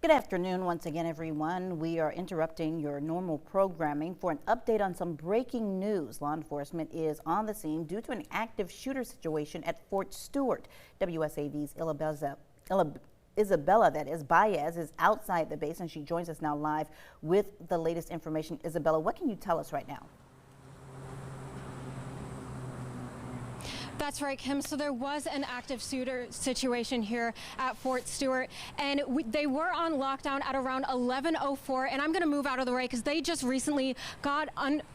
Good afternoon once again, everyone. We are interrupting your normal programming for an update on some breaking news. Law enforcement is on the scene due to an active shooter situation at Fort Stewart. WSAV's Isabella Baez is outside the base, and she joins us now live with the latest information. Isabella, what can you tell us right now? That's right, Kim. So there was an active shooter situation here at Fort Stewart, and they were on lockdown at around 11:04. And I'm going to move out of the way because they just recently got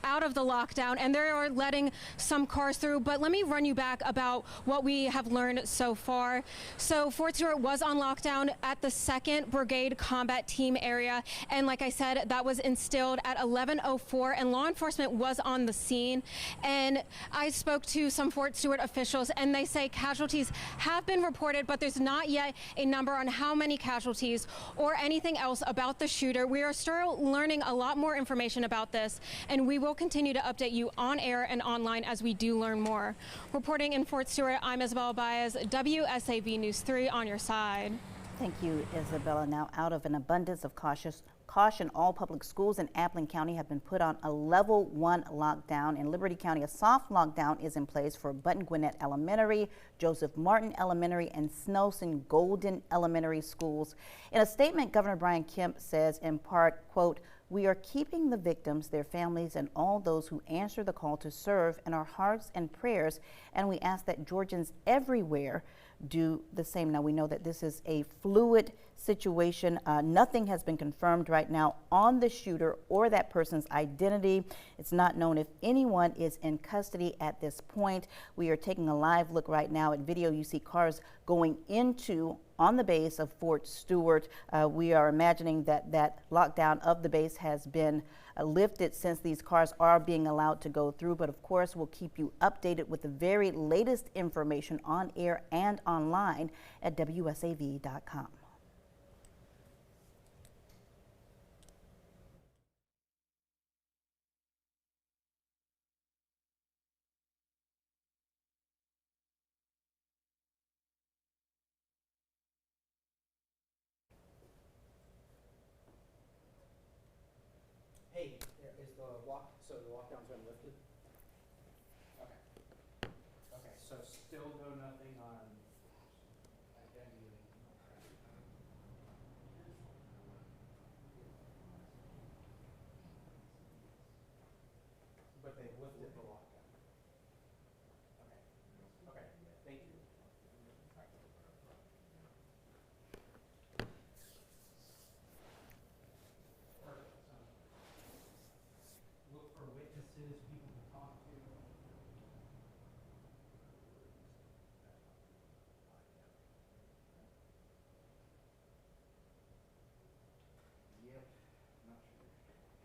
out of the lockdown, and they are letting some cars through. But let me run you back about what we have learned so far. So Fort Stewart was on lockdown at the 2nd Brigade Combat Team area, and like I said, that was instilled at 11:04, and law enforcement was on the scene. And I spoke to some Fort Stewart officials, and they say casualties have been reported, but there's not yet a number on how many casualties or anything else about the shooter. We are still learning a lot more information about this, and we will continue to update you on air and online as we do learn more. Reporting in Fort Stewart, I'm Isabella Baez, WSAV News 3 on your side. Thank you, Isabella. Now, out of an abundance of caution, all public schools in Appling County have been put on a level 1 lockdown. In Liberty County, a soft lockdown is in place for Button Gwinnett Elementary, Joseph Martin Elementary, and Snelson Golden Elementary schools. In a statement, Governor Brian Kemp says, in part, quote, "We are keeping the victims, their families, and all those who answer the call to serve in our hearts and prayers, and we ask that Georgians everywhere do the same." Now, we know that this is a fluid situation. Nothing has been confirmed right now on the shooter or that person's identity. It's not known if anyone is in custody at this point. We are taking a live look right now at video. You see cars going on the base of Fort Stewart. We are imagining that lockdown of the base has been lifted since these cars are being allowed to go through. But of course, we'll keep you updated with the very latest information on air and online at WSAV.com. Hey, is the lockdown's been lifted? Okay. Okay, so still nothing on identity. But they've lifted the lockdown. Okay. Okay, thank you. Look for witnesses, people to talk to. Yep, not sure. That's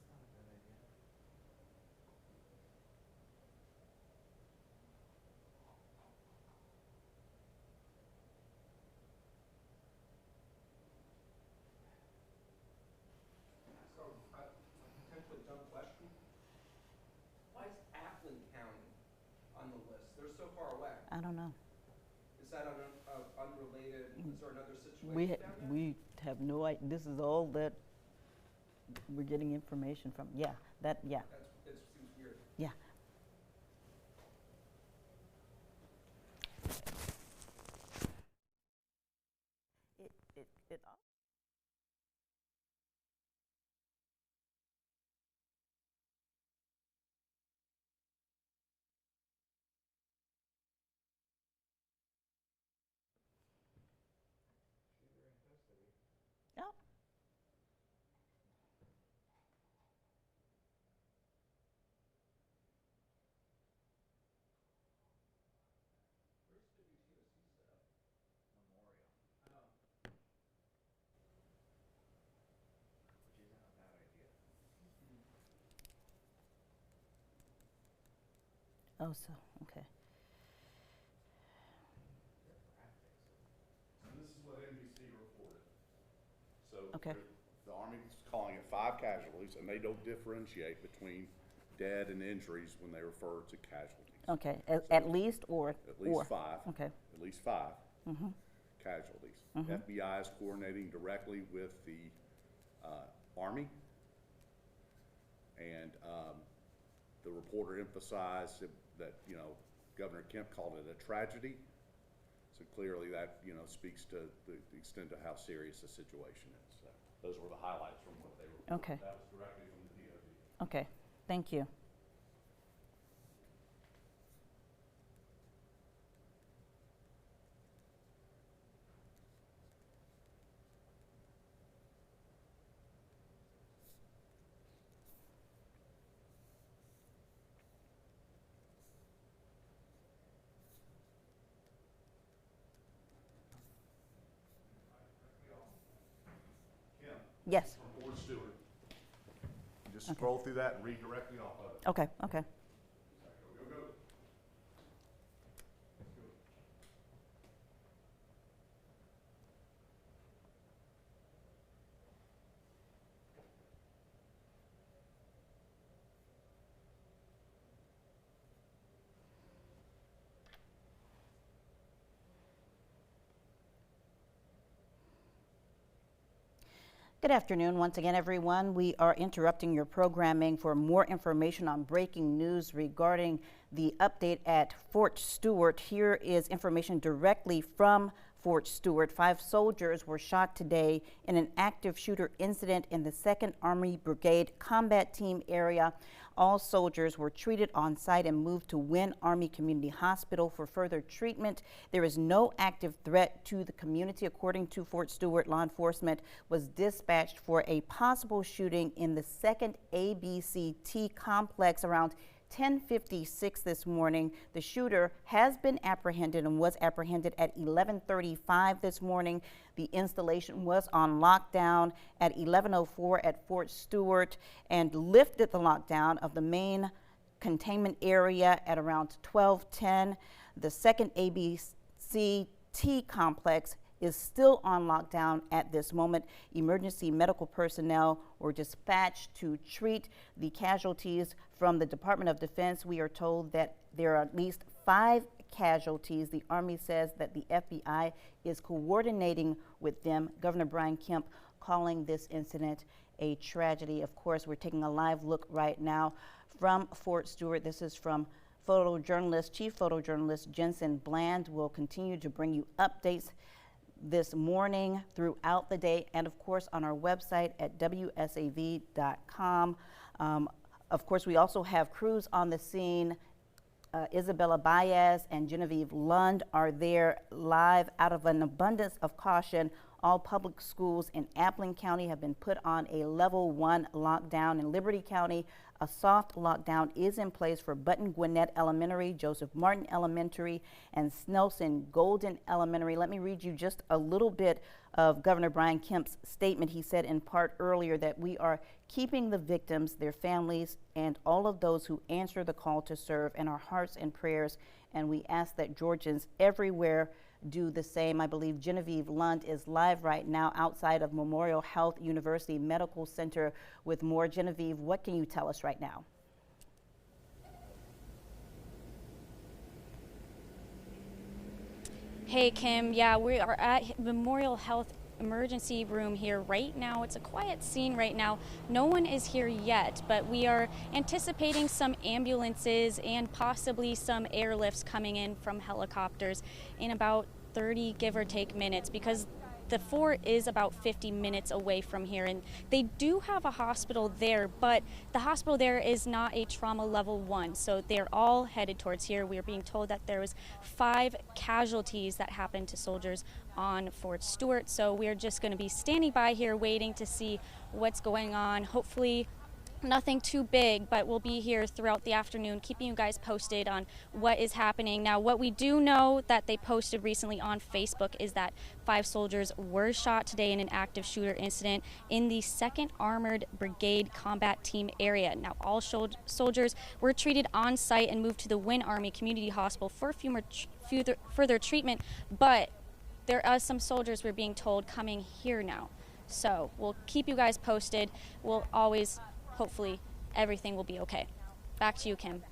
not a good idea. So, a potentially dumb question. Why is Appling County on the list? They're so far away. I don't know. Is that unrelated? Is there another situation down there? We have no idea. This is all that we're getting information from. Yeah, that That seems weird. yeah. It oh. Oh, so okay. And this is what NBC reported. So Okay. the Army calling it 5 casualties, and they don't differentiate between dead and injuries when they refer to casualties. Okay, at least or? At least 5. Okay. At least 5 casualties. FBI is coordinating directly with the Army, and the reporter emphasized that, Governor Kemp called it a tragedy. So clearly that, speaks to the extent of how serious the situation is. So those were the highlights from what they were. Okay. That was directly from the DOD. Okay, thank you. Yes. From Fort Stewart. Just scroll through that and read directly off of it. Okay, okay. Go, go, go. Let's go. Good afternoon once again, everyone. We are interrupting your programming for more information on breaking news regarding the update at Fort Stewart. Here is information directly from Fort Stewart. 5 soldiers were shot today in an active shooter incident in the 2nd Army Brigade Combat Team area. All soldiers were treated on site and moved to Wynn Army Community Hospital for further treatment. There is no active threat to the community. According to Fort Stewart, law enforcement was dispatched for a possible shooting in the 2nd ABCT complex around 10:56 this morning. The shooter has been apprehended and was apprehended at 11:35 this morning. The installation was on lockdown at 11:04 at Fort Stewart and lifted the lockdown of the main containment area at around 12:10. The 2nd ABCT complex is still on lockdown at this moment. Emergency medical personnel were dispatched to treat the casualties. From the Department of Defense, we are told that there are at least 5 casualties. The Army says that the FBI is coordinating with them. Governor Brian Kemp calling this incident a tragedy. Of course, we're taking a live look right now from Fort Stewart. This is from Chief photojournalist Jensen Bland. Will continue to bring you updates this morning throughout the day, and of course on our website at wsav.com. Of course, we also have crews on the scene. Isabella Baez and Genevieve Lund are there live. Out of an abundance of caution, all public schools in Appling County have been put on a level 1 lockdown. In Liberty County, a soft lockdown is in place for Button Gwinnett Elementary, Joseph Martin Elementary, and Snelson Golden Elementary. Let me read you just a little bit of Governor Brian Kemp's statement. He said in part earlier that we are keeping the victims, their families, and all of those who answer the call to serve in our hearts and prayers, and we ask that Georgians everywhere do the same. I believe Genevieve Lund is live right now outside of Memorial Health University Medical Center with more. Genevieve, what can you tell us right now? Hey Kim, yeah, we are at Memorial Health emergency room here right now. It's a quiet scene right now. No one is here yet, but we are anticipating some ambulances and possibly some airlifts coming in from helicopters in about 30, give or take, minutes, because the fort is about 50 minutes away from here, and they do have a hospital there, but the hospital there is not a trauma level 1, so they're all headed towards here. We are being told that there was 5 casualties that happened to soldiers on Fort Stewart, so we're just going to be standing by here waiting to see what's going on. Hopefully nothing too big, but we'll be here throughout the afternoon keeping you guys posted on what is happening. Now, what we do know that they posted recently on Facebook is that 5 soldiers were shot today in an active shooter incident in the 2nd Armored Brigade Combat Team area. Now, all soldiers were treated on site and moved to the Wynn Army Community Hospital for a few more further treatment, but there are some soldiers, we're being told, coming here now. So we'll keep you guys posted. We'll always, hopefully, everything will be okay. Back to you, Kim.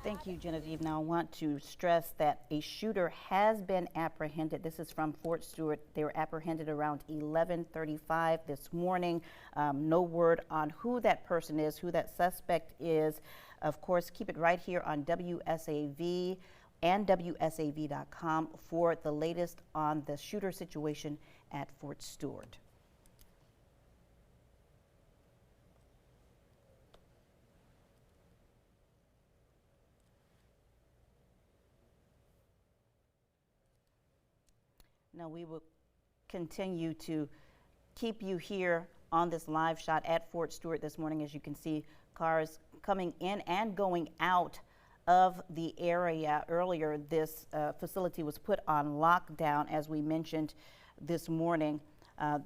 Thank you, Genevieve. Now, I want to stress that a shooter has been apprehended. This is from Fort Stewart. They were apprehended around 11:35 this morning. No word on who that person is, who that suspect is. Of course, keep it right here on WSAV and WSAV.com for the latest on the shooter situation at Fort Stewart. Now, we will continue to keep you here on this live shot at Fort Stewart this morning. As you can see, cars coming in and going out of the area. Earlier, this facility was put on lockdown, as we mentioned this morning.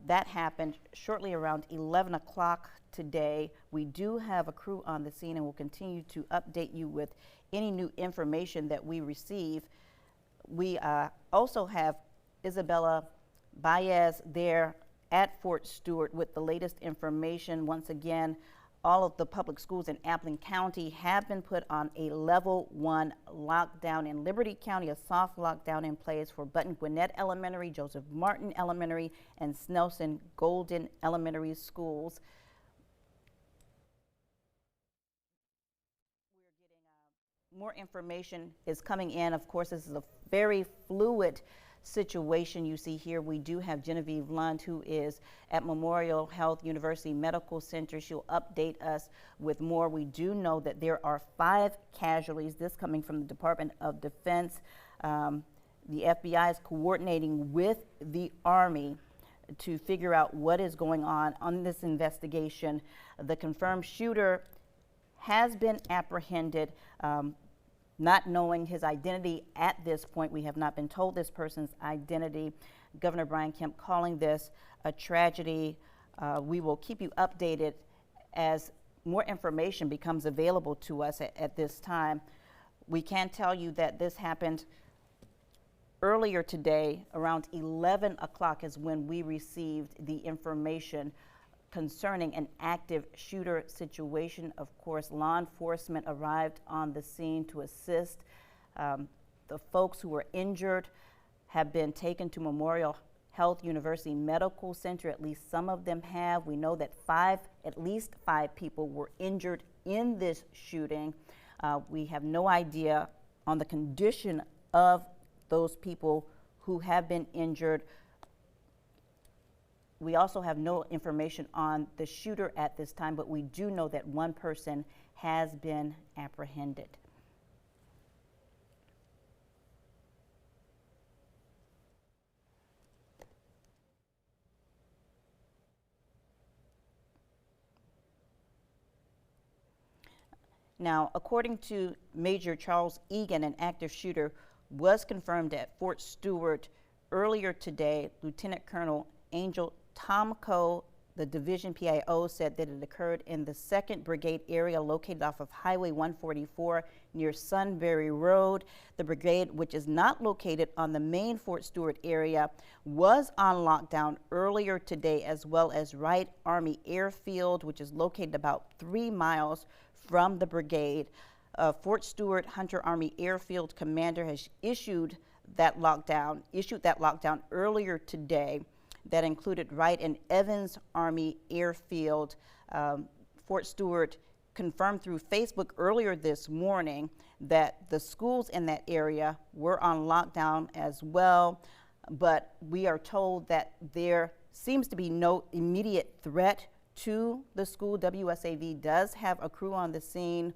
That happened shortly around 11 o'clock today. We do have a crew on the scene and will continue to update you with any new information that we receive. We also have Isabella Baez there at Fort Stewart with the latest information. Once again, all of the public schools in Appling County have been put on a level 1 lockdown. In Liberty County, a soft lockdown in place for Button Gwinnett Elementary, Joseph Martin Elementary, and Snelson Golden Elementary schools. We're getting more information is coming in. Of course, this is a very fluid situation. You see here, we do have Genevieve Lund, who is at Memorial Health University Medical Center. She'll update us with more. We do know that there are 5 casualties, this coming from the Department of Defense. The FBI is coordinating with the Army to figure out what is going on this investigation. The confirmed shooter has been apprehended. Not knowing his identity at this point. We have not been told this person's identity. Governor Brian Kemp calling this a tragedy. We will keep you updated as more information becomes available to us at this time. We can tell you that this happened earlier today. Around 11 o'clock is when we received the information concerning an active shooter situation. Of course, law enforcement arrived on the scene to assist. The folks who were injured have been taken to Memorial Health University Medical Center. At least some of them have. We know that at least five people were injured in this shooting. We have no idea on the condition of those people who have been injured. We also have no information on the shooter at this time, but we do know that one person has been apprehended. Now, according to Major Charles Egan, an active shooter was confirmed at Fort Stewart earlier today. Lieutenant Colonel Angel Tomko, the division PIO, said that it occurred in the 2nd Brigade area located off of Highway 144 near Sunbury Road. The brigade, which is not located on the main Fort Stewart area, was on lockdown earlier today, as well as Wright Army Airfield, which is located about 3 miles from the brigade. Fort Stewart Hunter Army Airfield commander has issued that lockdown earlier today. That included Wright and Evans Army Airfield. Fort Stewart confirmed through Facebook earlier this morning that the schools in that area were on lockdown as well, but we are told that there seems to be no immediate threat to the school. WSAV does have a crew on the scene.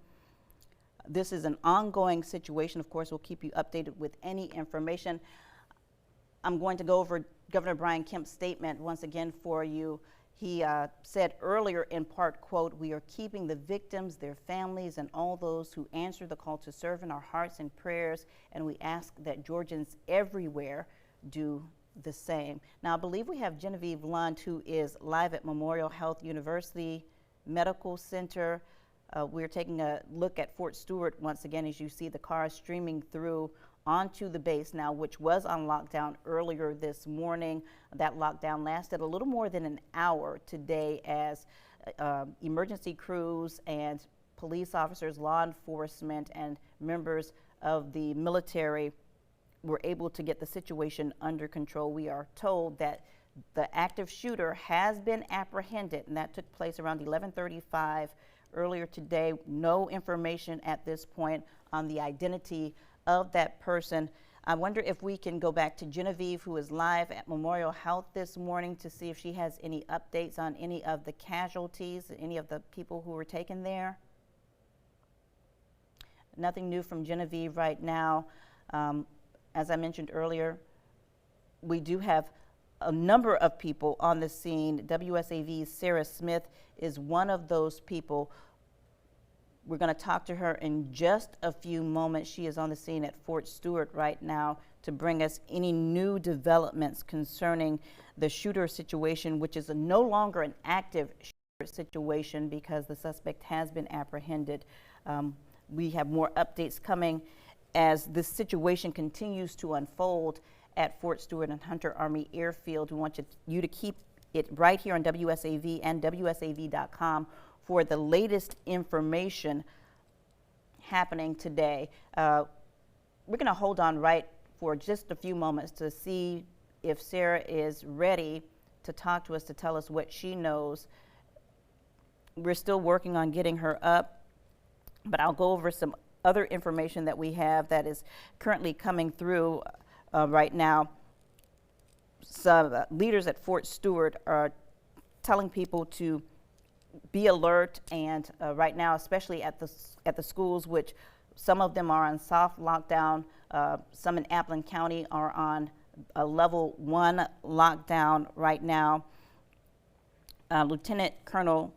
This is an ongoing situation. Of course, we'll keep you updated with any information. I'm going to go over Governor Brian Kemp's statement once again for you. He said earlier in part, quote, "We are keeping the victims, their families, and all those who answer the call to serve in our hearts and prayers, and we ask that Georgians everywhere do the same." Now, I believe we have Genevieve Lund, who is live at Memorial Health University Medical Center. We're taking a look at Fort Stewart once again, as you see the cars streaming through onto the base now, which was on lockdown earlier this morning. That lockdown lasted a little more than an hour today as emergency crews and police officers, law enforcement, and members of the military were able to get the situation under control. We are told that the active shooter has been apprehended, and that took place around 11:35 earlier today. No information at this point on the identity of that person. I wonder if we can go back to Genevieve, who is live at Memorial Health this morning, to see if she has any updates on any of the casualties, any of the people who were taken there. Nothing new from Genevieve right now. As I mentioned earlier, we do have a number of people on the scene. WSAV's Sarah Smith is one of those people. We're going to talk to her in just a few moments. She is on the scene at Fort Stewart right now to bring us any new developments concerning the shooter situation, which is no longer an active shooter situation because the suspect has been apprehended. We have more updates coming as this situation continues to unfold at Fort Stewart and Hunter Army Airfield. We want you to keep it right here on WSAV and WSAV.com for the latest information happening today. We're going to hold on right for just a few moments to see if Sarah is ready to talk to us, to tell us what she knows. We're still working on getting her up, but I'll go over some other information that we have that is currently coming through right now. Some leaders at Fort Stewart are telling people to be alert, and right now, especially at the schools, which some of them are on soft lockdown, some in Appling County are on a level 1 lockdown right now. Lieutenant Colonel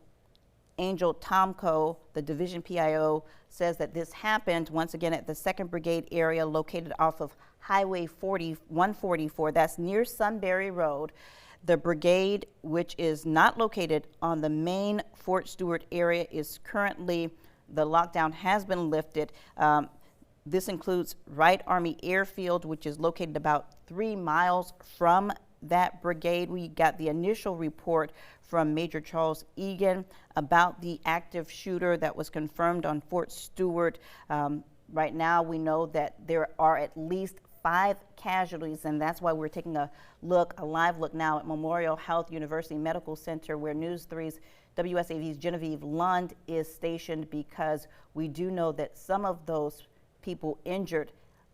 Angel Tomko, the division PIO, says that this happened once again at the 2nd Brigade area located off of Highway 144. That's near Sunbury Road. The brigade, which is not located on the main Fort Stewart area, is currently, the lockdown has been lifted. This includes Wright Army Airfield, which is located about 3 miles from that brigade. We got the initial report from Major Charles Egan about the active shooter that was confirmed on Fort Stewart. Right now, we know that there are at least 5 casualties, and that's why we're taking a live look now at Memorial Health University Medical Center, where News 3's WSAV's Genevieve Lund is stationed, because we do know that some of those people injured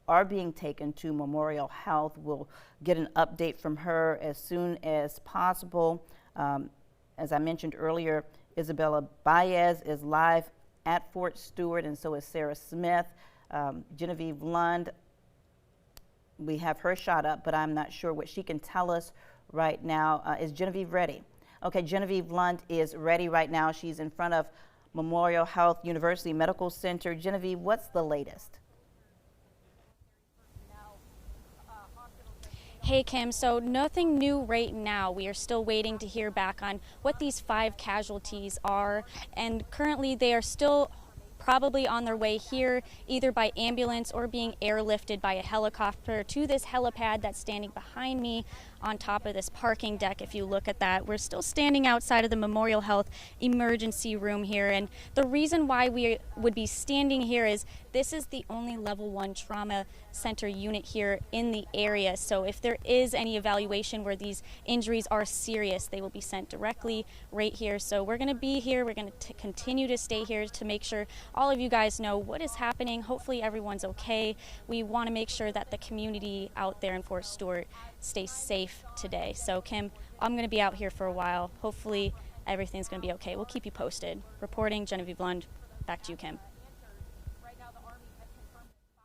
are being taken to Memorial Health. We'll get an update from her as soon as possible. As I mentioned earlier, Isabella Baez is live at Fort Stewart, and so is Sarah Smith. Genevieve Lund, we have her shot up, but I'm not sure what she can tell us right now. Is Genevieve ready? Okay, Genevieve Lund is ready right now. She's in front of Memorial Health University Medical Center. Genevieve, what's the latest? Hey Kim, so nothing new right now. We are still waiting to hear back on what these 5 casualties are, and currently they are still probably on their way here, either by ambulance or being airlifted by a helicopter to this helipad that's standing behind me on top of this parking deck. If you look at that, we're still standing outside of the Memorial Health emergency room here, and the reason why we would be standing here is this is the only level 1 trauma center unit here in the area. So if there is any evaluation where these injuries are serious, they will be sent directly right here. So we're going to be here. We're going to continue to stay here to make sure all of you guys know what is happening. Hopefully everyone's okay. We want to make sure that the community out there in Fort Stewart stays safe today. So Kim, I'm going to be out here for a while. Hopefully everything's going to be okay. We'll keep you posted. Reporting, Genevieve Lund. Back to you, Kim.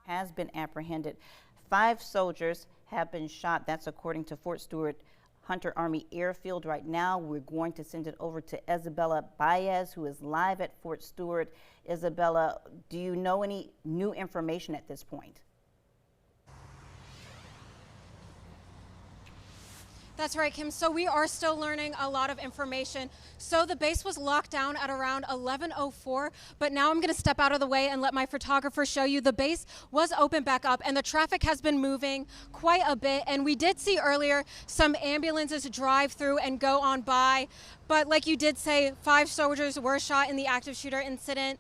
Has been apprehended. 5 soldiers have been shot. That's according to Fort Stewart Hunter Army Airfield. Right now, we're going to send it over to Isabella Baez, who is live at Fort Stewart. Isabella, do you know any new information at this point? That's right, Kim. So we are still learning a lot of information. So the base was locked down at around 11:04, but now I'm going to step out of the way and let my photographer show you the base was open back up, and the traffic has been moving quite a bit. And we did see earlier some ambulances drive through and go on by. But like you did say, 5 soldiers were shot in the active shooter incident.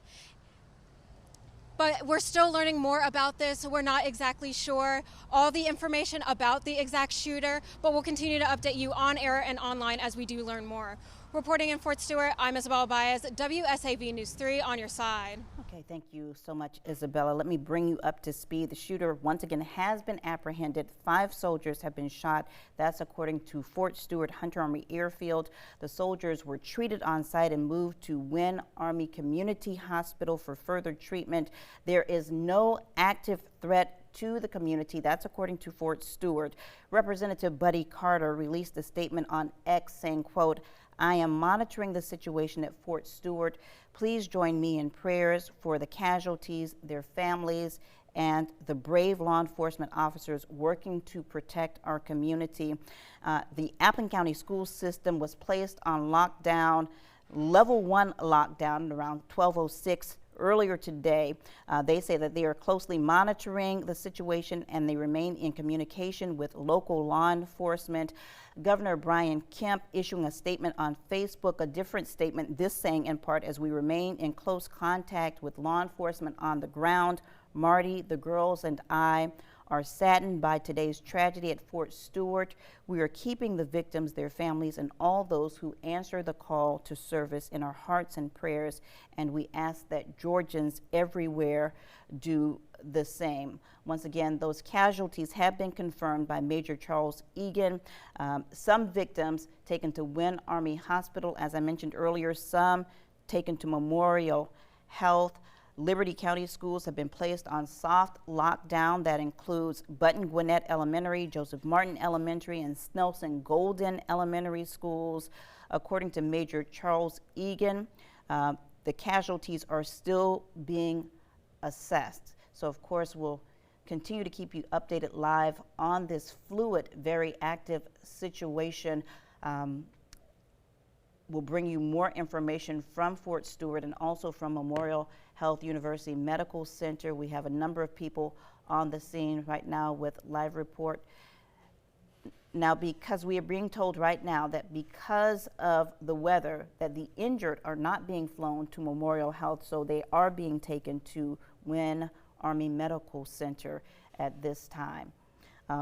But we're still learning more about this. We're not exactly sure all the information about the exact shooter, but we'll continue to update you on air and online as we do learn more. Reporting in Fort Stewart, I'm Isabella Baez, WSAV News 3 on your side. Okay, thank you so much, Isabella. Let me bring you up to speed. The shooter once again has been apprehended. 5 soldiers have been shot. That's according to Fort Stewart Hunter Army Airfield. The soldiers were treated on site and moved to Wynn Army Community Hospital for further treatment. There is no active threat to the community. That's according to Fort Stewart. Representative Buddy Carter released a statement on X saying, quote, "I am monitoring the situation at Fort Stewart. Please join me in prayers for the casualties, their families, and the brave law enforcement officers working to protect our community." The Appling County school system was placed on lockdown, level 1 lockdown, around 12:06 earlier today. They say that they are closely monitoring the situation and they remain in communication with local law enforcement. Governor Brian Kemp issuing a statement on Facebook, a different statement, this saying in part, "As we remain in close contact with law enforcement on the ground, Marty, the girls, and I are saddened by today's tragedy at Fort Stewart. We are keeping the victims, their families, and all those who answer the call to service in our hearts and prayers, and we ask that Georgians everywhere do the same." Once again, those casualties have been confirmed by Major Charles Egan. Some victims taken to Wynn Army Hospital, as I mentioned earlier, some taken to Memorial Health. Liberty County schools have been placed on soft lockdown. That includes Button Gwinnett Elementary, Joseph Martin Elementary, and Snelson Golden Elementary schools. According to Major Charles Egan, the casualties are still being assessed. So, of course, we'll continue to keep you updated live on this fluid, very active situation. We'll bring you more information from Fort Stewart and also from Memorial Health University Medical Center. We have a number of people on the scene right now with live report. Now, because we are being told right now that because of the weather that the injured are not being flown to Memorial Health, so they are being taken to Wynn Army Medical Center at this time.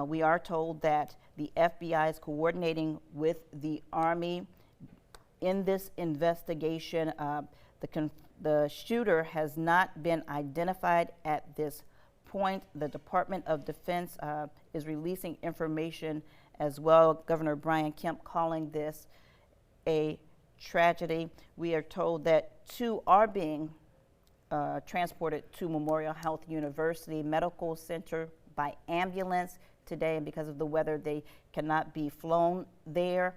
We are told that the FBI is coordinating with the Army in this investigation. The shooter has not been identified at this point. The Department of Defense is releasing information as well. Governor Brian Kemp calling this a tragedy. We are told that 2 are being transported to Memorial Health University Medical Center by ambulance today, and because of the weather, they cannot be flown there.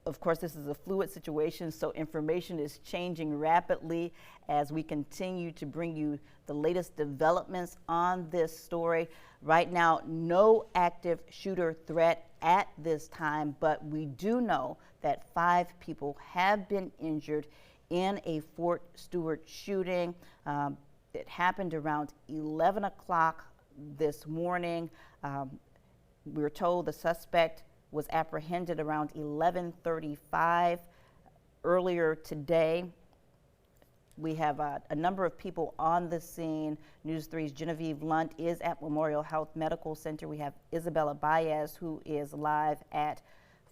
Of course, this is a fluid situation, so information is changing rapidly as we continue to bring you the latest developments on this story. Right now, no active shooter threat at this time, but we do know that 5 people have been injured in a Fort Stewart shooting. It happened around 11 o'clock this morning. We were told the suspect was apprehended around 11:35 earlier today. We have a number of people on the scene. News 3's Genevieve Lunt is at Memorial Health Medical Center. We have Isabella Baez, who is live at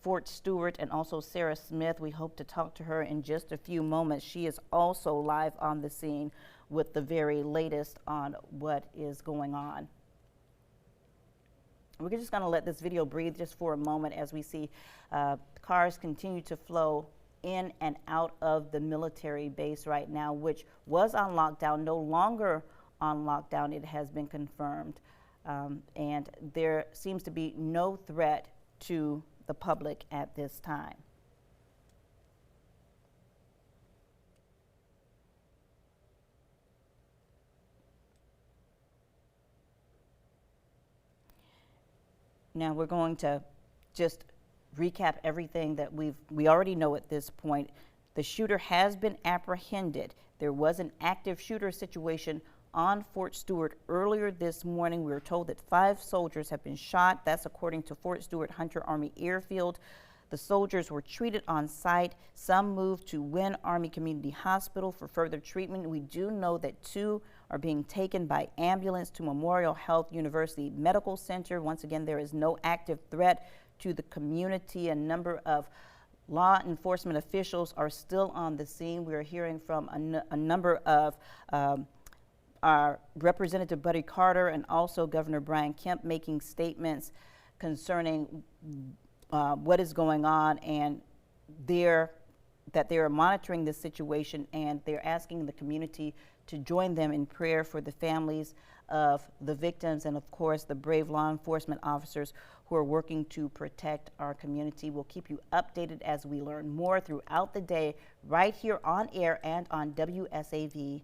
Fort Stewart, and also Sarah Smith. We hope to talk to her in just a few moments. She is also live on the scene with the very latest on what is going on. We're just going to let this video breathe just for a moment as we see cars continue to flow in and out of the military base right now, which was on lockdown, no longer on lockdown. It has been confirmed. And there seems to be no threat to the public at this time. Now we're going to just recap everything that we already know at this point. The shooter has been apprehended. There was an active shooter situation on Fort Stewart earlier this morning. We were told that 5 soldiers have been shot. That's according to Fort Stewart Hunter Army Airfield. The soldiers were treated on site. Some moved to Wynn Army Community Hospital for further treatment. We do know that 2 are being taken by ambulance to Memorial Health University Medical Center. Once again, there is no active threat to the community. A number of law enforcement officials are still on the scene. We are hearing from a number of our Representative Buddy Carter and also Governor Brian Kemp making statements concerning what is going on, and that they are monitoring this situation, and they're asking the community to join them in prayer for the families of the victims and, of course, the brave law enforcement officers who are working to protect our community. We'll keep you updated as we learn more throughout the day right here on air and on WSAV.com.